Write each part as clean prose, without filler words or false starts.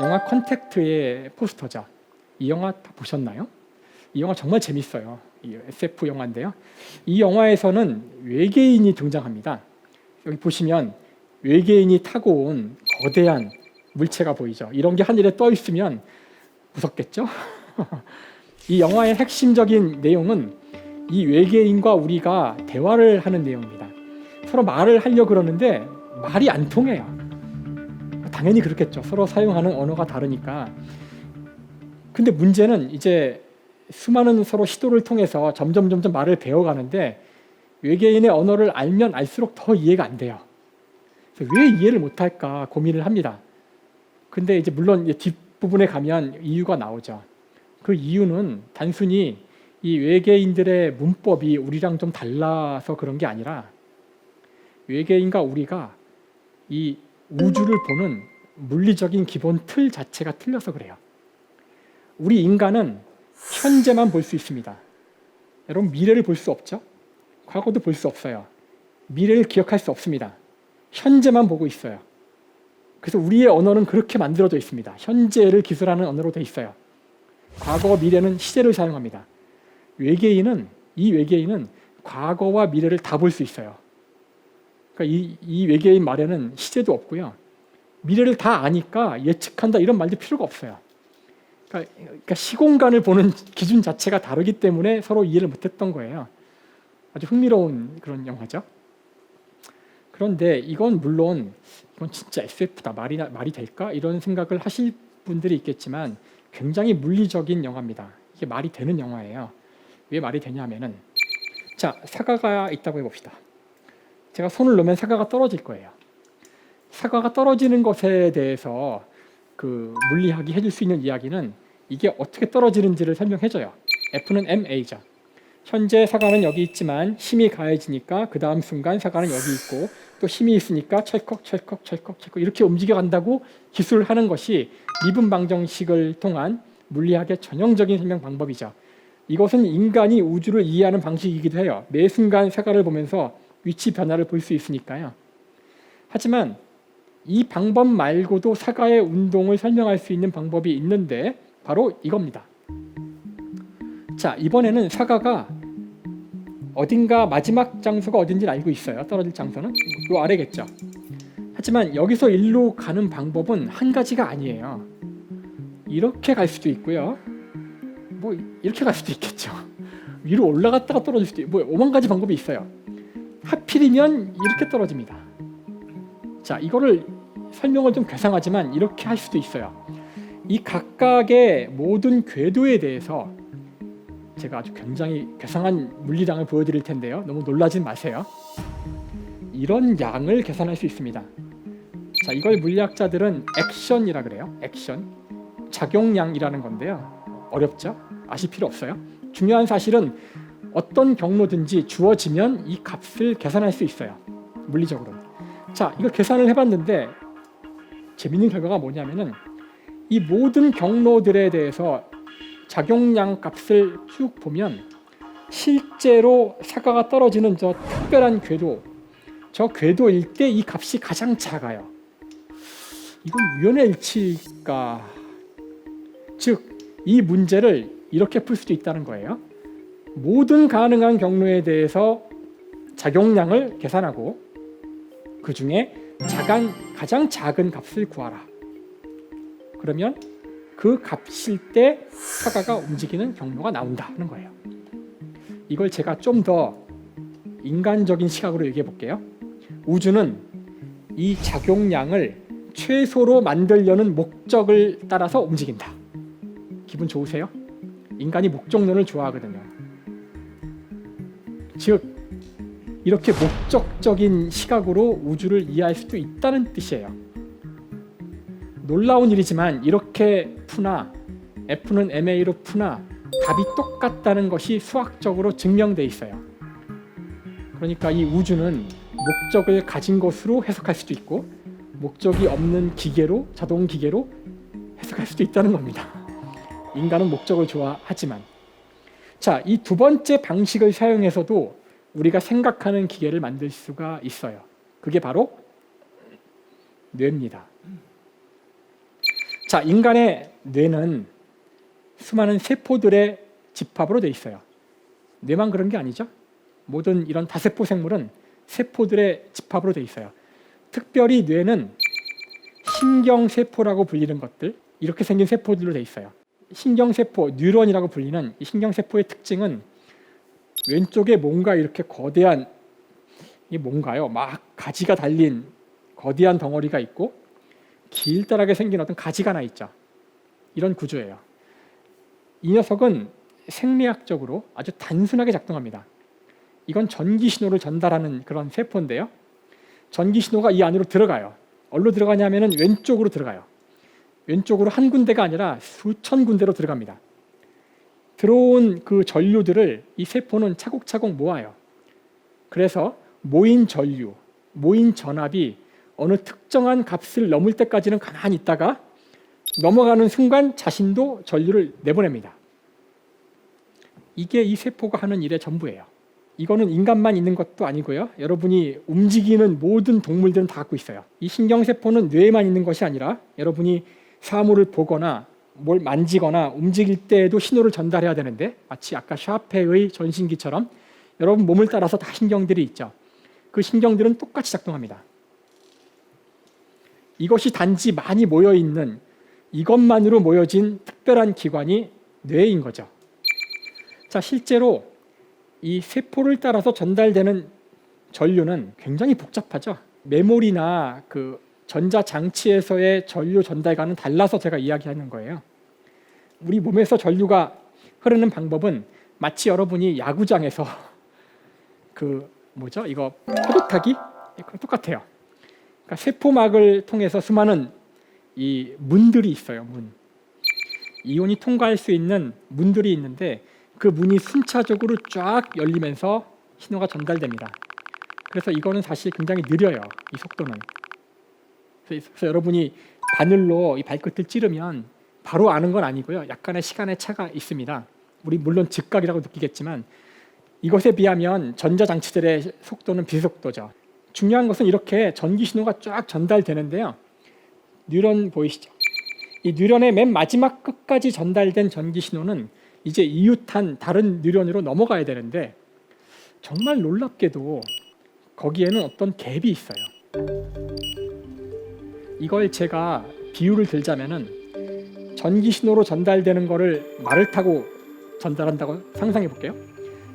영화 컨택트의 포스터죠. 이 영화 다 보셨나요? 이 영화 정말 재밌어요. 이 SF 영화인데요. 이 영화에서는 외계인이 등장합니다. 여기 보시면 외계인이 타고 온 거대한 물체가 보이죠. 이런 게 하늘에 떠 있으면 무섭겠죠? 이 영화의 핵심적인 내용은 이 외계인과 우리가 대화를 하는 내용입니다. 서로 말을 하려고 그러는데 말이 안 통해요. 당연히 그렇겠죠. 서로 사용하는 언어가 다르니까. 근데 문제는 이제 수많은 서로 시도를 통해서 점점 말을 배워가는데 외계인의 언어를 알면 알수록 더 이해가 안 돼요. 그래서 왜 이해를 못할까 고민을 합니다. 근데 이제 물론 뒷부분에 가면 이유가 나오죠. 그 이유는 단순히 이 외계인들의 문법이 우리랑 좀 달라서 그런 게 아니라 외계인과 우리가 이 우주를 보는 물리적인 기본 틀 자체가 틀려서 그래요. 우리 인간은 현재만 볼 수 있습니다. 여러분 미래를 볼 수 없죠? 과거도 볼 수 없어요. 미래를 기억할 수 없습니다. 현재만 보고 있어요. 그래서 우리의 언어는 그렇게 만들어져 있습니다. 현재를 기술하는 언어로 돼 있어요. 과거, 미래는 시제를 사용합니다. 이 외계인은 과거와 미래를 다 볼 수 있어요. 그러니까 이 외계인 말에는 시제도 없고요. 미래를 다 아니까 예측한다 이런 말도 필요가 없어요. 그러니까 시공간을 보는 기준 자체가 다르기 때문에 서로 이해를 못했던 거예요. 아주 흥미로운 그런 영화죠. 그런데 이건 물론 이건 진짜 SF다 말이 될까 이런 생각을 하실 분들이 있겠지만 굉장히 물리적인 영화입니다. 이게 말이 되는 영화예요. 왜 말이 되냐면은 자 사과가 있다고 해봅시다. 제가 손을 놓으면 사과가 떨어질 거예요. 사과가 떨어지는 것에 대해서 그 물리학이 해줄 수 있는 이야기는 이게 어떻게 떨어지는지를 설명해줘요. F는 ma죠. 현재 사과는 여기 있지만 힘이 가해지니까 그 다음 순간 사과는 여기 있고 또 힘이 있으니까 철컥 이렇게 움직여간다고 기술을 하는 것이 미분 방정식을 통한 물리학의 전형적인 설명 방법이죠. 이것은 인간이 우주를 이해하는 방식이기도 해요. 매 순간 사과를 보면서 위치 변화를 볼 수 있으니까요. 하지만 이 방법 말고도 사과의 운동을 설명할 수 있는 방법이 있는데 바로 이겁니다. 자, 이번에는 사과가 어딘가 마지막 장소가 어딘지를 알고 있어요. 떨어질 장소는 요 아래겠죠. 하지만 여기서 일로 가는 방법은 한 가지가 아니에요. 이렇게 갈 수도 있고요. 뭐 이렇게 갈 수도 있겠죠. 위로 올라갔다가 떨어질 수도 있고 뭐 5만 가지 방법이 있어요. 하필이면 이렇게 떨어집니다. 자, 이거를 설명을 좀 괴상하지만 이렇게 할 수도 있어요. 이 각각의 모든 궤도에 대해서 제가 아주 굉장히 괴상한 물리량을 보여드릴 텐데요. 너무 놀라지 마세요. 이런 양을 계산할 수 있습니다. 자, 이걸 물리학자들은 액션이라 그래요. 액션. 작용량이라는 건데요. 어렵죠? 아실 필요 없어요. 중요한 사실은 어떤 경로든지 주어지면 이 값을 계산할 수 있어요. 물리적으로. 자, 이걸 계산을 해봤는데 재밌는 결과가 뭐냐면은 이 모든 경로들에 대해서 작용량 값을 쭉 보면 실제로 사과가 떨어지는 저 특별한 궤도, 저 궤도일 때 이 값이 가장 작아요. 이건 우연의 일치일까? 즉, 이 문제를 이렇게 풀 수도 있다는 거예요. 모든 가능한 경로에 대해서 작용량을 계산하고 그 중에 가장 작은 값을 구하라. 그러면 그 값일 때 사과가 움직이는 경로가 나온다는 거예요. 이걸 제가 좀 더 인간적인 시각으로 얘기해 볼게요. 우주는 이 작용량을 최소로 만들려는 목적을 따라서 움직인다. 기분 좋으세요? 인간이 목적론을 좋아하거든요. 즉 이렇게 목적적인 시각으로 우주를 이해할 수도 있다는 뜻이에요. 놀라운 일이지만 이렇게 푸나 F는 ma로 푸나 답이 똑같다는 것이 수학적으로 증명돼 있어요. 그러니까 이 우주는 목적을 가진 것으로 해석할 수도 있고 목적이 없는 기계로, 자동 기계로 해석할 수도 있다는 겁니다. 인간은 목적을 좋아하지만 자, 이 두 번째 방식을 사용해서도 우리가 생각하는 기계를 만들 수가 있어요. 그게 바로 뇌입니다. 자, 인간의 뇌는 수많은 세포들의 집합으로 되어 있어요. 뇌만 그런 게 아니죠. 모든 이런 다세포 생물은 세포들의 집합으로 되어 있어요. 특별히 뇌는 신경세포라고 불리는 것들, 이렇게 생긴 세포들로 되어 있어요. 신경세포, 뉴런이라고 불리는 이 신경세포의 특징은 왼쪽에 뭔가 이렇게 거대한, 이게 뭔가요? 막 가지가 달린 거대한 덩어리가 있고 길다랗게 생긴 어떤 가지가 하나 있죠. 이런 구조예요. 이 녀석은 생리학적으로 아주 단순하게 작동합니다. 이건 전기 신호를 전달하는 그런 세포인데요. 전기 신호가 이 안으로 들어가요. 어디로 들어가냐면은 왼쪽으로 들어가요. 왼쪽으로 한 군데가 아니라 수천 군데로 들어갑니다. 들어온 그 전류들을 이 세포는 차곡차곡 모아요. 그래서 모인 전류, 모인 전압이 어느 특정한 값을 넘을 때까지는 가만히 있다가 넘어가는 순간 자신도 전류를 내보냅니다. 이게 이 세포가 하는 일의 전부예요. 이거는 인간만 있는 것도 아니고요. 여러분이 움직이는 모든 동물들은 다 갖고 있어요. 이 신경세포는 뇌에만 있는 것이 아니라 여러분이 사물을 보거나 뭘 만지거나 움직일 때에도 신호를 전달해야 되는데 마치 아까 샤페의 전신기처럼 여러분 몸을 따라서 다 신경들이 있죠. 그 신경들은 똑같이 작동합니다. 이것이 단지 많이 모여있는 이것만으로 모여진 특별한 기관이 뇌인 거죠. 자, 실제로 이 세포를 따라서 전달되는 전류는 굉장히 복잡하죠. 메모리나 그 전자장치에서의 전류 전달과는 달라서 제가 이야기하는 거예요. 우리 몸에서 전류가 흐르는 방법은 마치 여러분이 야구장에서 그 뭐죠? 이거 포도타기? 똑같아요. 그러니까 세포막을 통해서 수많은 이 문들이 있어요. 문. 이온이 통과할 수 있는 문들이 있는데 그 문이 순차적으로 쫙 열리면서 신호가 전달됩니다. 그래서 이거는 사실 굉장히 느려요. 이 속도는. 그래서 여러분이 바늘로 이 발끝을 찌르면 바로 아는 건 아니고요. 약간의 시간의 차가 있습니다. 우리 물론 즉각이라고 느끼겠지만 이것에 비하면 전자장치들의 속도는 비속도죠. 중요한 것은 이렇게 전기 신호가 쫙 전달되는데요. 뉴런 보이시죠? 이 뉴런의 맨 마지막 끝까지 전달된 전기 신호는 이제 이웃한 다른 뉴런으로 넘어가야 되는데 정말 놀랍게도 거기에는 어떤 갭이 있어요. 이걸 제가 비유를 들자면은 전기 신호로 전달되는 거를 말을 타고 전달한다고 상상해 볼게요.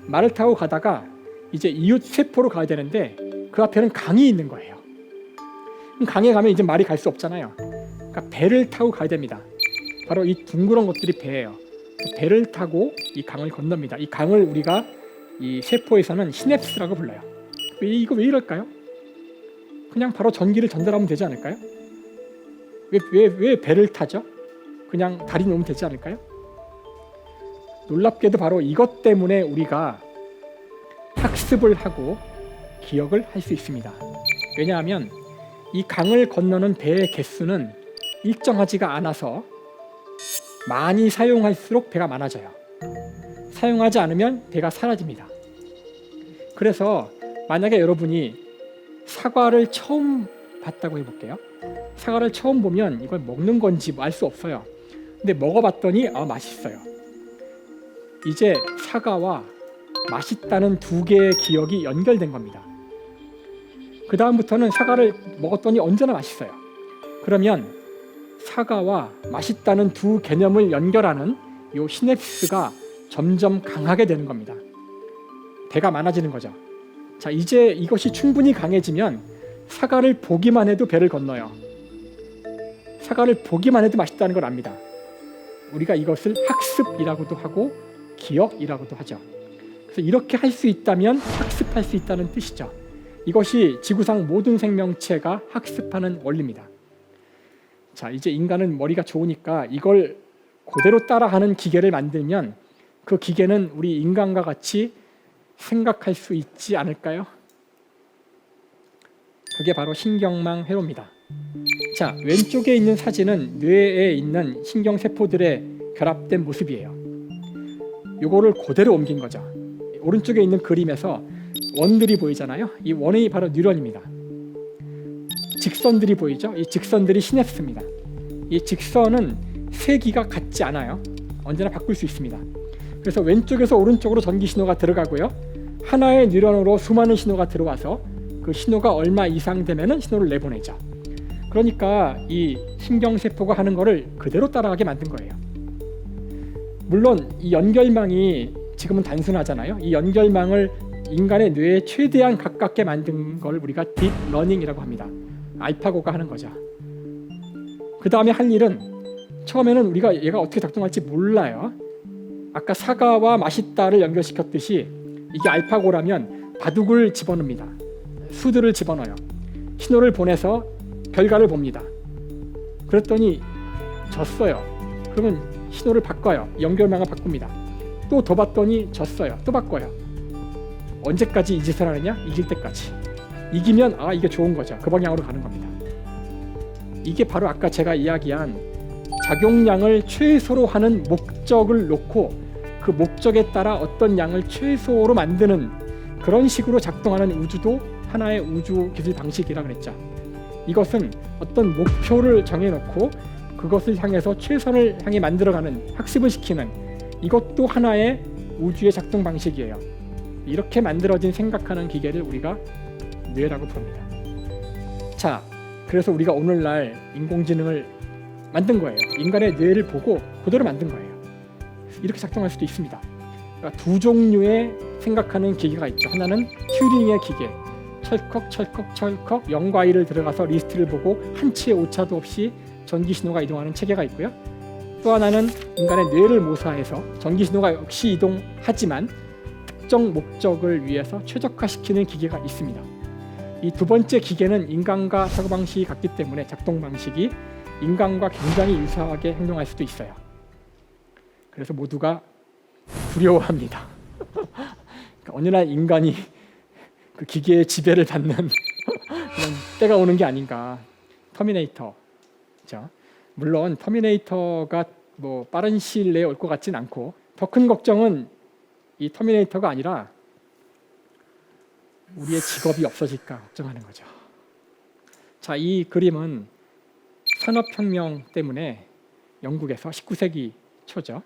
말을 타고 가다가 이제 이웃 세포로 가야 되는데 그 앞에는 강이 있는 거예요. 강에 가면 이제 말이 갈 수 없잖아요. 그러니까 배를 타고 가야 됩니다. 바로 이 둥그런 것들이 배예요. 배를 타고 이 강을 건넙니다. 이 강을 우리가 이 세포에서는 시냅스라고 불러요. 이거 왜 이럴까요? 그냥 바로 전기를 전달하면 되지 않을까요? 왜 배를 타죠? 그냥 다리 놓으면 되지 않을까요? 놀랍게도 바로 이것 때문에 우리가 학습을 하고 기억을 할 수 있습니다. 왜냐하면 이 강을 건너는 배의 개수는 일정하지가 않아서 많이 사용할수록 배가 많아져요. 사용하지 않으면 배가 사라집니다. 그래서 만약에 여러분이 사과를 처음 봤다고 해볼게요. 사과를 처음 보면 이걸 먹는 건지 알 수 없어요. 근데 먹어봤더니 맛있어요. 이제 사과와 맛있다는 두 개의 기억이 연결된 겁니다. 그 다음부터는 사과를 먹었더니 언제나 맛있어요. 그러면 사과와 맛있다는 두 개념을 연결하는 이 시냅스가 점점 강하게 되는 겁니다. 배가 많아지는 거죠. 자, 이제 이것이 충분히 강해지면 사과를 보기만 해도 배를 건너요. 사과를 보기만 해도 맛있다는 걸 압니다. 우리가 이것을 학습이라고도 하고 기억이라고도 하죠. 그래서 이렇게 할 수 있다면 학습할 수 있다는 뜻이죠. 이것이 지구상 모든 생명체가 학습하는 원리입니다. 자, 이제 인간은 머리가 좋으니까 이걸 그대로 따라하는 기계를 만들면 그 기계는 우리 인간과 같이 생각할 수 있지 않을까요? 그게 바로 신경망 회로입니다. 자, 왼쪽에 있는 사진은 뇌에 있는 신경세포들의 결합된 모습이에요. 요거를 그대로 옮긴 거죠. 오른쪽에 있는 그림에서 원들이 보이잖아요. 이 원이 바로 뉴런입니다. 직선들이 보이죠? 이 직선들이 시냅스입니다. 이 직선은 세기가 같지 않아요. 언제나 바꿀 수 있습니다. 그래서 왼쪽에서 오른쪽으로 전기 신호가 들어가고요. 하나의 뉴런으로 수많은 신호가 들어와서 그 신호가 얼마 이상 되면은 신호를 내보내죠. 그러니까 이 신경세포가 하는 거를 그대로 따라가게 만든 거예요. 물론 이 연결망이 지금은 단순하잖아요. 이 연결망을 인간의 뇌에 최대한 가깝게 만든 걸 우리가 딥러닝이라고 합니다. 알파고가 하는 거죠. 그 다음에 할 일은 처음에는 우리가 얘가 어떻게 작동할지 몰라요. 아까 사과와 맛있다를 연결시켰듯이 이게 알파고라면 바둑을 집어넣습니다. 수들을 집어넣어요. 신호를 보내서 결과를 봅니다. 그랬더니 졌어요. 그러면 신호를 바꿔요. 연결망을 바꿉니다. 또 더 봤더니 졌어요. 또 바꿔요. 언제까지 이 짓을 하느냐? 이길 때까지. 이기면 이게 좋은 거죠. 그 방향으로 가는 겁니다. 이게 바로 아까 제가 이야기한 작용량을 최소로 하는 목적을 놓고 그 목적에 따라 어떤 양을 최소로 만드는 그런 식으로 작동하는 우주도 하나의 우주 기술 방식이라고 그랬죠. 이것은 어떤 목표를 정해놓고 그것을 향해서 최선을 향해 만들어가는 학습을 시키는 이것도 하나의 우주의 작동 방식이에요. 이렇게 만들어진 생각하는 기계를 우리가 뇌라고 부릅니다. 자, 그래서 우리가 오늘날 인공지능을 만든 거예요. 인간의 뇌를 보고 그대로 만든 거예요. 이렇게 작동할 수도 있습니다. 그러니까 두 종류의 생각하는 기계가 있죠. 하나는 튜링의 기계, 철컥 0과 1을 들어가서 리스트를 보고 한치의 오차도 없이 전기 신호가 이동하는 체계가 있고요. 또 하나는 인간의 뇌를 모사해서 전기 신호가 역시 이동하지만 특정 목적을 위해서 최적화시키는 기계가 있습니다. 이 두 번째 기계는 인간과 사고방식이 같기 때문에 작동 방식이 인간과 굉장히 유사하게 행동할 수도 있어요. 그래서 모두가 두려워합니다. 그러니까 어느 날 인간이 그 기계의 지배를 받는 그런 때가 오는 게 아닌가. 터미네이터. 그렇죠? 물론 터미네이터가 뭐 빠른 시일 내에 올 것 같진 않고 더 큰 걱정은 이 터미네이터가 아니라 우리의 직업이 없어질까 걱정하는 거죠. 자, 이 그림은 산업혁명 때문에 영국에서 19세기 초죠.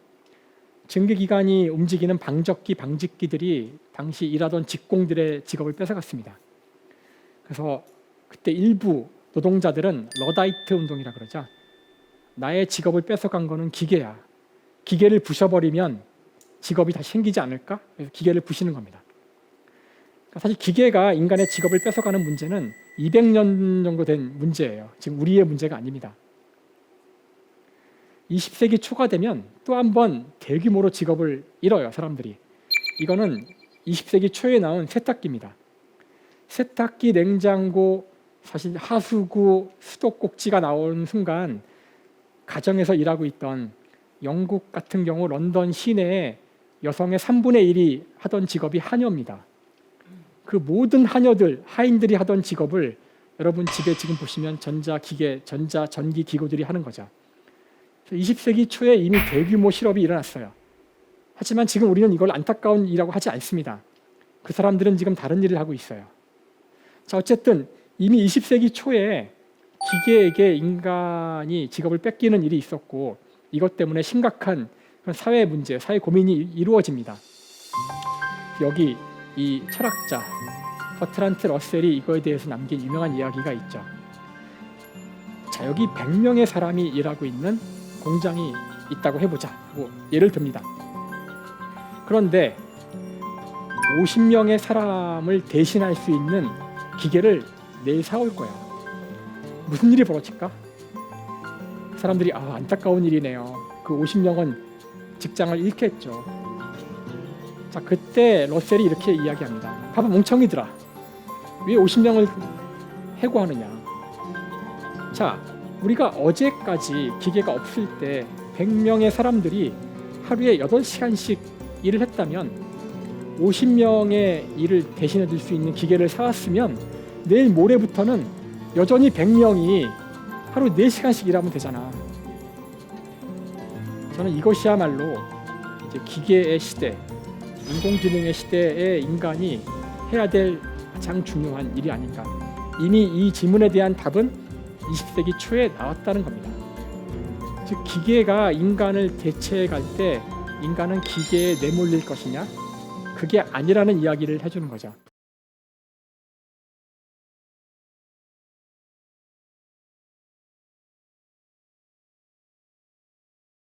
증기기관이 움직이는 방적기, 방직기들이 당시 일하던 직공들의 직업을 뺏어갔습니다. 그래서 그때 일부 노동자들은 러다이트 운동이라 그러죠. 나의 직업을 뺏어간 거는 기계야. 기계를 부셔버리면 직업이 다시 생기지 않을까? 그래서 기계를 부시는 겁니다. 사실 기계가 인간의 직업을 뺏어가는 문제는 200년 정도 된 문제예요. 지금 우리의 문제가 아닙니다. 20세기 초가 되면 또 한 번 대규모로 직업을 잃어요, 사람들이. 이거는 20세기 초에 나온 세탁기입니다. 세탁기, 냉장고, 사실 하수구, 수도꼭지가 나오는 순간 가정에서 일하고 있던 영국 같은 경우 런던 시내에 여성의 3분의 1이 하던 직업이 하녀입니다. 그 모든 하녀들, 하인들이 하던 직업을 여러분 집에 지금 보시면 전자기계, 전기기구들이 하는 거죠. 20세기 초에 이미 대규모 실업이 일어났어요. 하지만 지금 우리는 이걸 안타까운 일이라고 하지 않습니다. 그 사람들은 지금 다른 일을 하고 있어요. 자, 어쨌든 이미 20세기 초에 기계에게 인간이 직업을 뺏기는 일이 있었고 이것 때문에 심각한 사회 문제, 사회 고민이 이루어집니다. 여기 이 철학자 버트란트 러셀이 이거에 대해서 남긴 유명한 이야기가 있죠. 자, 여기 100명의 사람이 일하고 있는 공장이 있다고 해보자. 뭐 예를 듭니다. 그런데 50명의 사람을 대신할 수 있는 기계를 내일 사올 거야. 무슨 일이 벌어질까? 사람들이 안타까운 일이네요. 그 50명은 직장을 잃겠죠. 자, 그때 러셀이 이렇게 이야기합니다. 봐봐, 멍청이들아. 왜 50명을 해고하느냐? 자, 우리가 어제까지 기계가 없을 때 100명의 사람들이 하루에 8시간씩 일을 했다면 50명의 일을 대신해 줄 수 있는 기계를 사왔으면 내일 모레부터는 여전히 100명이 하루 4시간씩 일하면 되잖아. 저는 이것이야말로 이제 기계의 시대, 인공지능의 시대에 인간이 해야 될 가장 중요한 일이 아닌가. 이미 이 질문에 대한 답은 20세기 초에 나왔다는 겁니다. 즉 기계가 인간을 대체해 갈 때 인간은 기계에 내몰릴 것이냐? 그게 아니라는 이야기를 해주는 거죠.